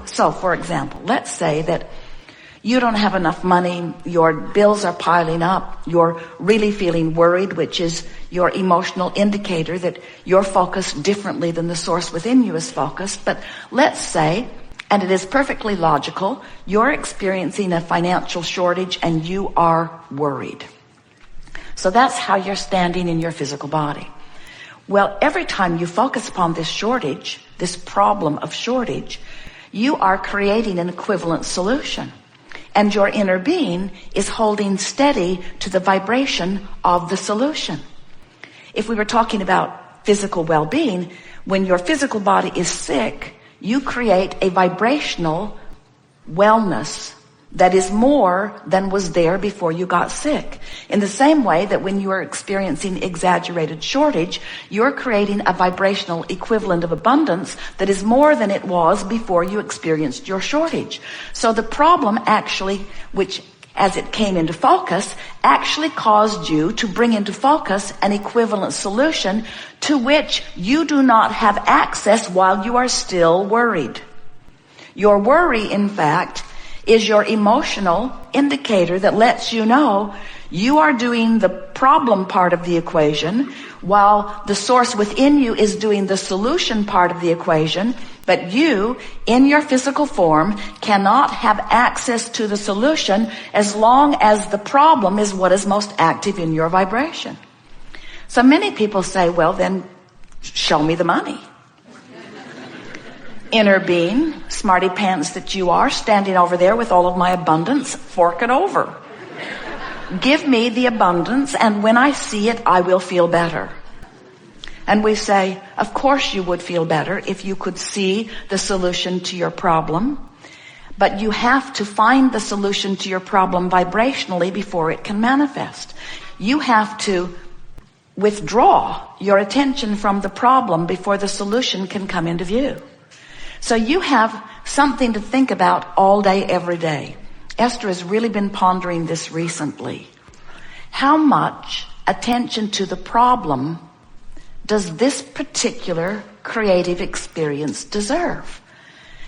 So, for example, let's say that you don't have enough money, your bills are piling up, you're really feeling worried, which is your emotional indicator that you're focused differently than the source within you is focused. But let's say, and it is perfectly logical, you're experiencing a financial shortage and you are worried. So that's how you're standing in your physical body. Well, every time you focus upon this shortage, this problem of shortage, you are creating an equivalent solution. And your inner being is holding steady to the vibration of the solution. If we were talking about physical well-being, when your physical body is sick, you create a vibrational wellness that is more than was there before you got sick. In the same way that when you are experiencing exaggerated shortage, you're creating a vibrational equivalent of abundance that is more than it was before you experienced your shortage. So the problem actually, which as it came into focus, actually caused you to bring into focus an equivalent solution to which you do not have access while you are still worried. Your worry, in fact, is your emotional indicator that lets you know you are doing the problem part of the equation while the source within you is doing the solution part of the equation. But you, in your physical form, cannot have access to the solution as long as the problem is what is most active in your vibration. So many people say, well, then show me the money. Inner being, smarty pants that you are, standing over there with all of my abundance, fork it over. Give me the abundance, and when I see it, I will feel better. And we say, of course you would feel better if you could see the solution to your problem, but you have to find the solution to your problem vibrationally before it can manifest. You have to withdraw your attention from the problem before the solution can come into view. So you have something to think about all day, every day. Esther has really been pondering this recently. How much attention to the problem does this particular creative experience deserve?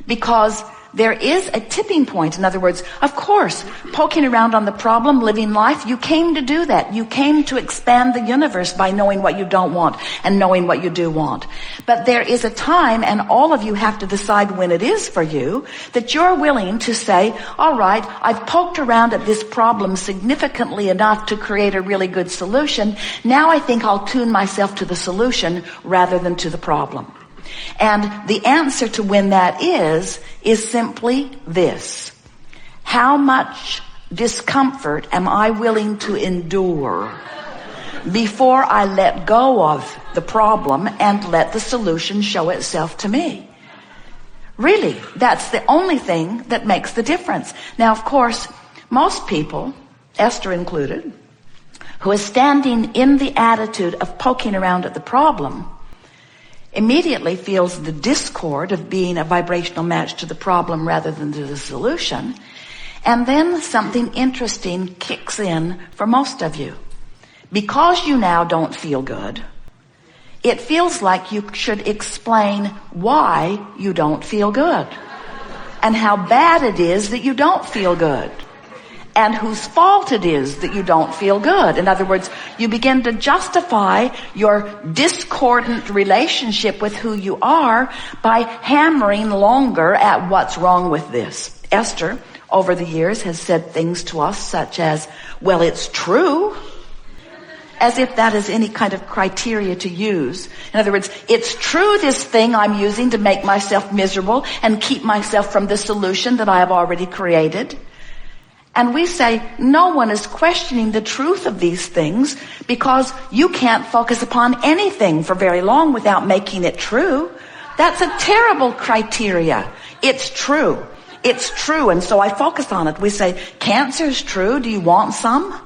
Because there is a tipping point. In other words, of course, poking around on the problem, living life, you came to do that. You came to expand the universe by knowing what you don't want and knowing what you do want. But there is a time, and all of you have to decide when it is for you, that you're willing to say, all right, I've poked around at this problem significantly enough to create a really good solution. Now I think I'll tune myself to the solution rather than to the problem. And the answer to when that is simply this. How much discomfort am I willing to endure before I let go of the problem and let the solution show itself to me? Really, that's the only thing that makes the difference. Now, of course, most people, Esther included, who is standing in the attitude of poking around at the problem, immediately feels the discord of being a vibrational match to the problem rather than to the solution. And then something interesting kicks in for most of you. Because you now don't feel good, it feels like you should explain why you don't feel good and how bad it is that you don't feel good and whose fault it is that you don't feel good. In other words, you begin to justify your discordant relationship with who you are by hammering longer at what's wrong with this. Esther, over the years, has said things to us such as, well, it's true, as if that is any kind of criteria to use. In other words, it's true, this thing I'm using to make myself miserable and keep myself from the solution that I have already created. And we say no one is questioning the truth of these things because you can't focus upon anything for very long without making it true. That's a terrible criteria. It's true. It's true. And so I focus on it. We say, cancer's true. Do you want some?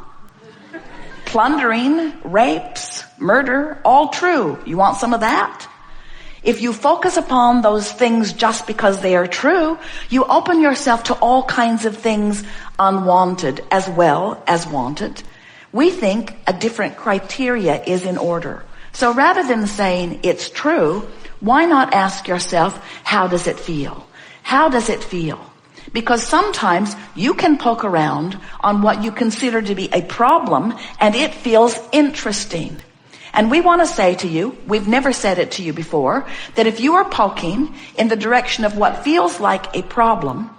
Plundering, rapes, murder, all true. You want some of that? If you focus upon those things just because they are true, you open yourself to all kinds of things unwanted as well as wanted. We think a different criteria is in order. So rather than saying it's true, why not ask yourself, how does it feel? How does it feel? Because sometimes you can poke around on what you consider to be a problem and it feels interesting. And we want to say to you, we've never said it to you before, that if you are poking in the direction of what feels like a problem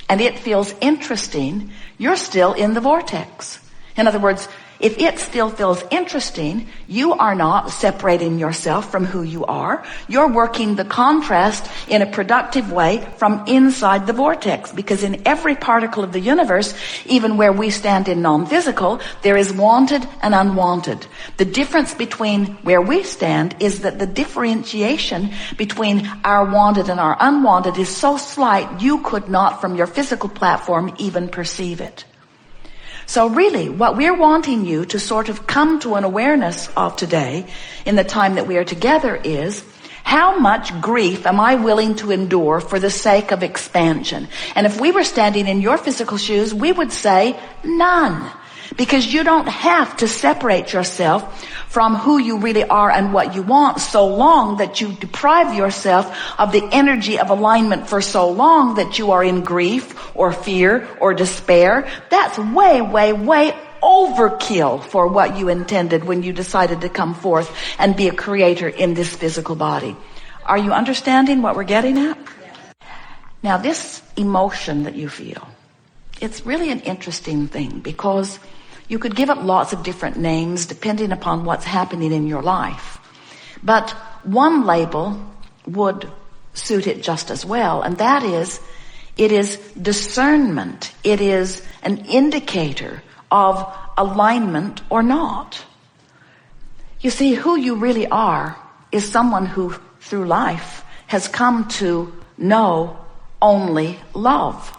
and it feels interesting, you're still in the vortex. In other words, if it still feels interesting, you are not separating yourself from who you are. You're working the contrast in a productive way from inside the vortex, because in every particle of the universe, even where we stand in non-physical, there is wanted and unwanted. The difference between where we stand is that the differentiation between our wanted and our unwanted is so slight you could not from your physical platform even perceive it. So really, what we're wanting you to sort of come to an awareness of today, in the time that we are together, is how much grief am I willing to endure for the sake of expansion? And if we were standing in your physical shoes, we would say none. Because you don't have to separate yourself from who you really are and what you want so long that you deprive yourself of the energy of alignment for so long that you are in grief or fear or despair. That's way, way, way overkill for what you intended when you decided to come forth and be a creator in this physical body. Are you understanding what we're getting at? Now, this emotion that you feel, it's really an interesting thing, because you could give it lots of different names depending upon what's happening in your life. But one label would suit it just as well, and that is, it is discernment. It is an indicator of alignment or not. You see, who you really are is someone who, through life, has come to know only love.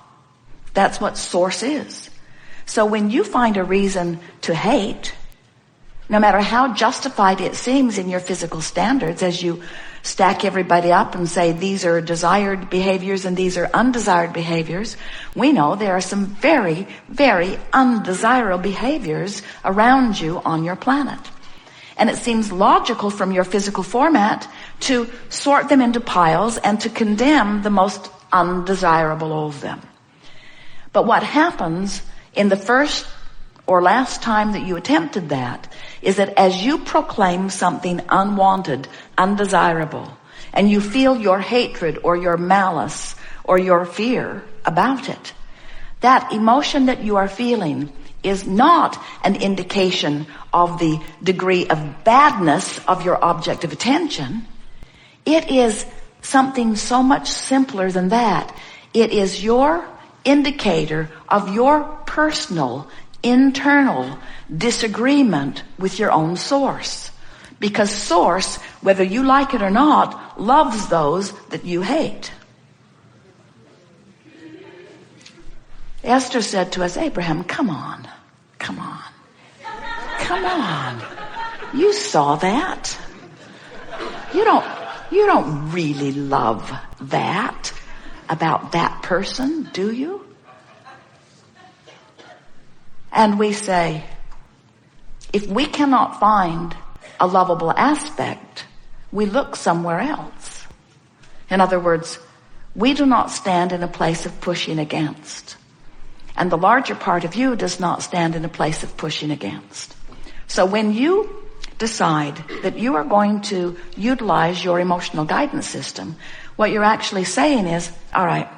That's what source is. So when you find a reason to hate, no matter how justified it seems in your physical standards, as you stack everybody up and say these are desired behaviors and these are undesired behaviors, we know there are some very, very undesirable behaviors around you on your planet. And it seems logical from your physical format to sort them into piles and to condemn the most undesirable of them. But what happens in the first or last time that you attempted that is that as you proclaim something unwanted, undesirable, and you feel your hatred or your malice or your fear about it, that emotion that you are feeling is not an indication of the degree of badness of your object of attention. It is something so much simpler than that. It is your indicator of your personal, internal disagreement with your own source. Because source, whether you like it or not, loves those that you hate. Esther said to us, Abraham, come on. You saw that. You don't really love that about that person, do you? And we say, if we cannot find a lovable aspect, we look somewhere else. In other words, we do not stand in a place of pushing against. And the larger part of you does not stand in a place of pushing against. So when you decide that you are going to utilize your emotional guidance system, what you're actually saying is, all right,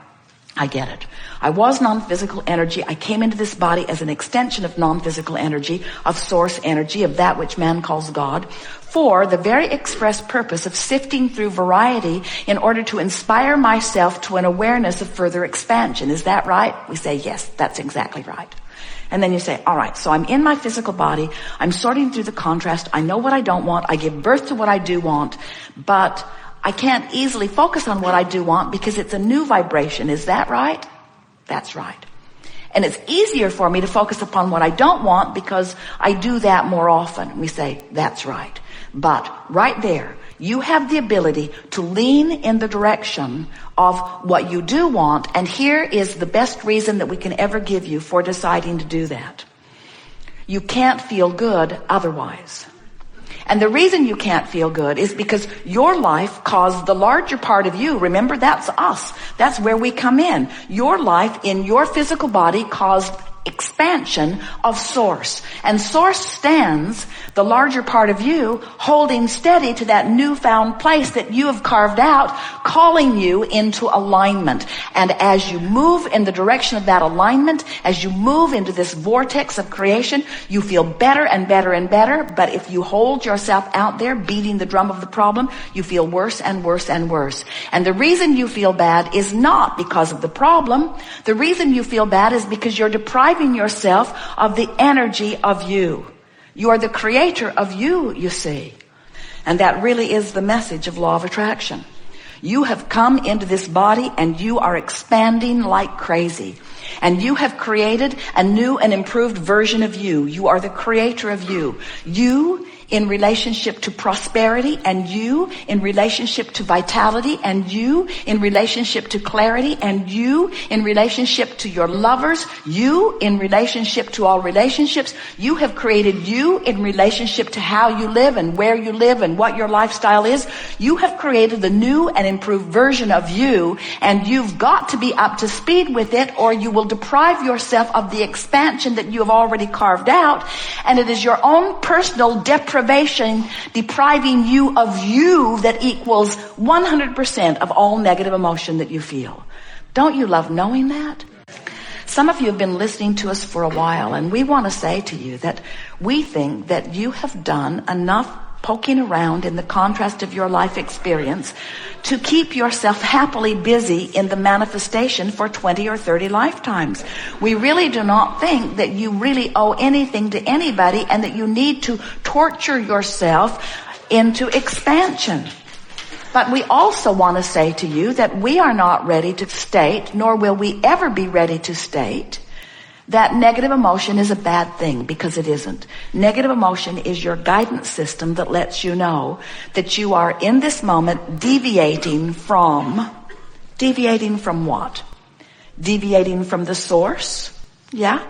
I get it. I was non-physical energy. I came into this body as an extension of non-physical energy, of source energy, of that which man calls God, for the very express purpose of sifting through variety in order to inspire myself to an awareness of further expansion. Is that right? We say, yes, that's exactly right. And then you say, all right, so I'm in my physical body. I'm sorting through the contrast. I know what I don't want. I give birth to what I do want, but I can't easily focus on what I do want because it's a new vibration. Is that right? That's right. And it's easier for me to focus upon what I don't want because I do that more often. We say, that's right. But right there, you have the ability to lean in the direction of what you do want. And here is the best reason that we can ever give you for deciding to do that. You can't feel good otherwise. And the reason you can't feel good is because your life caused the larger part of you. Remember, that's us. That's where we come in. Your life in your physical body caused expansion of source. And source stands, the larger part of you, holding steady to that newfound place that you have carved out, calling you into alignment. And as you move in the direction of that alignment, as you move into this vortex of creation, you feel better and better and better. But if you hold yourself out there beating the drum of the problem, you feel worse and worse and worse. And the reason you feel bad is not because of the problem. The reason you feel bad is because you're depriving yourself of the energy of you. You are the creator of you see. And that really is the message of law of attraction. You have come into this body and you are expanding like crazy. And you have created a new and improved version of you. You are the creator of you. You in relationship to prosperity, and you in relationship to vitality, and you in relationship to clarity, and you in relationship to your lovers, you in relationship to all relationships. You have created you in relationship to how you live and where you live and what your lifestyle is. You have created the new and improved version of you, and you've got to be up to speed with it, or you will deprive yourself of the expansion that you have already carved out. And it is your own personal deprivation depriving you of you that equals 100% of all negative emotion that you feel. Don't you love knowing that? Some of you have been listening to us for a while, and we want to say to you that we think that you have done enough poking around in the contrast of your life experience to keep yourself happily busy in the manifestation for 20 or 30 lifetimes. We really do not think that you really owe anything to anybody and that you need to torture yourself into expansion. But we also want to say to you that we are not ready to state, nor will we ever be ready to state, that negative emotion is a bad thing, because it isn't. Negative emotion is your guidance system that lets you know that you are in this moment deviating from what? Deviating from the source? Yeah.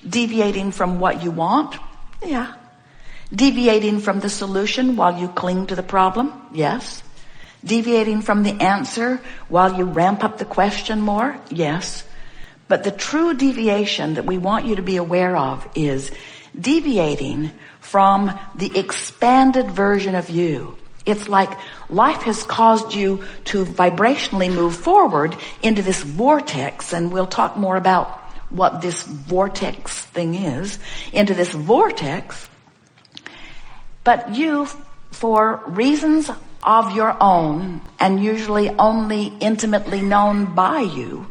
Deviating from what you want? Yeah. Deviating from the solution while you cling to the problem? Yes. Deviating from the answer while you ramp up the question more? Yes. But the true deviation that we want you to be aware of is deviating from the expanded version of you. It's like life has caused you to vibrationally move forward into this vortex, and we'll talk more about what this vortex thing is, into this vortex. But you, for reasons of your own, and usually only intimately known by you,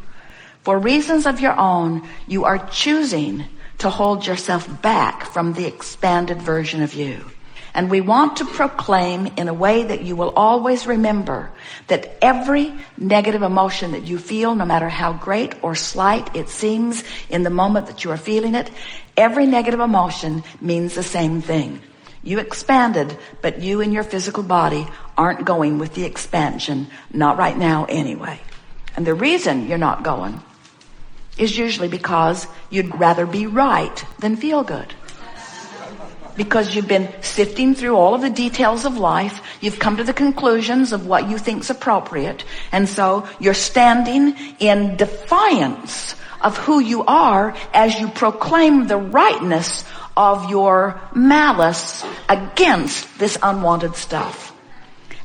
for reasons of your own, you are choosing to hold yourself back from the expanded version of you. And we want to proclaim in a way that you will always remember that every negative emotion that you feel, no matter how great or slight it seems in the moment that you are feeling it, every negative emotion means the same thing. You expanded, but you in your physical body aren't going with the expansion, not right now anyway. And the reason you're not going is usually because you'd rather be right than feel good. Because you've been sifting through all of the details of life, you've come to the conclusions of what you think's appropriate, and so you're standing in defiance of who you are as you proclaim the rightness of your malice against this unwanted stuff.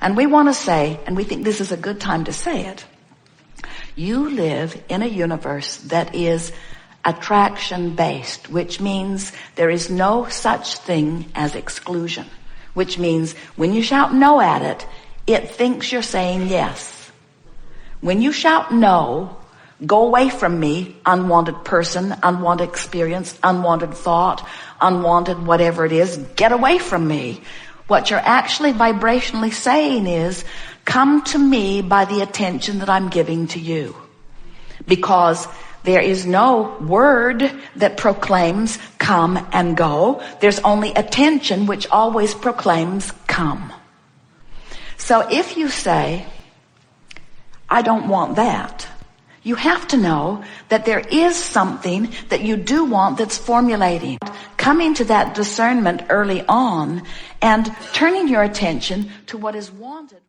And we want to say, and we think this is a good time to say it, you live in a universe that is attraction-based, which means there is no such thing as exclusion, which means when you shout no at it, it thinks you're saying yes. When you shout no, go away from me, unwanted person, unwanted experience, unwanted thought, unwanted whatever it is, get away from me. What you're actually vibrationally saying is, come to me by the attention that I'm giving to you. Because there is no word that proclaims come and go. There's only attention which always proclaims come. So if you say, I don't want that, You have to know that there is something that you do want that's formulating. Coming to that discernment early on and turning your attention to what is wanted.